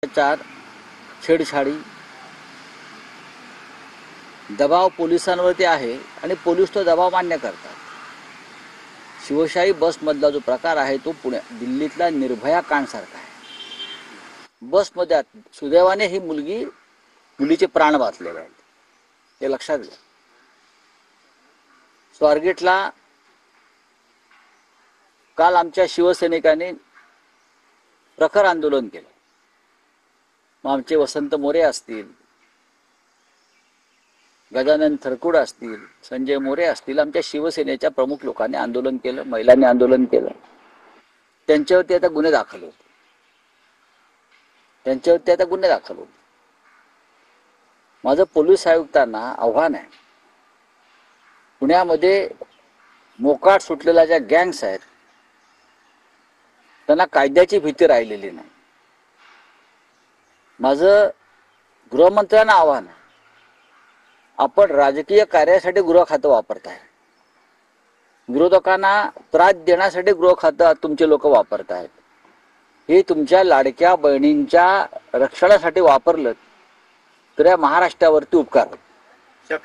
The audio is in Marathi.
चार छेडछाडी दबाव पोलिसांवरती आहे आणि पोलीस तो दबाव मान्य करतात. शिवशाही बसमधला जो प्रकार आहे तो दिल्लीतला निर्भया कांडसारखा आहे. बसमध्ये सुदैवाने ही मुलीचे प्राण वाचलेले आहेत, हे लक्षात घ्या. स्वारगेटला काल आमच्या शिवसैनिकांनी प्रखर आंदोलन केलं. मग आमचे वसंत मोरे असतील, गजानन थरकुड असतील, संजय मोरे असतील, आमच्या शिवसेनेच्या प्रमुख लोकांनी आंदोलन केलं, महिलांनी आंदोलन केलं. त्यांच्यावरती आता गुन्हे दाखल होते. माझं पोलीस आयुक्तांना आव्हान आहे, पुण्यामध्ये मोकाट सुटलेल्या ज्या गँग्स आहेत त्यांना कायद्याची भीती राहिलेली नाही. माझं गृहमंत्र्यांना आव्हान आहे, आपण राजकीय कार्यासाठी गृह खातं वापरताय, विरोधकांना त्रास देण्यासाठी गृह खातं तुमचे लोक वापरतायत. हे तुमच्या लाडक्या बहिणींच्या रक्षणासाठी वापरलं तर या महाराष्ट्रावरती उपकार होतो.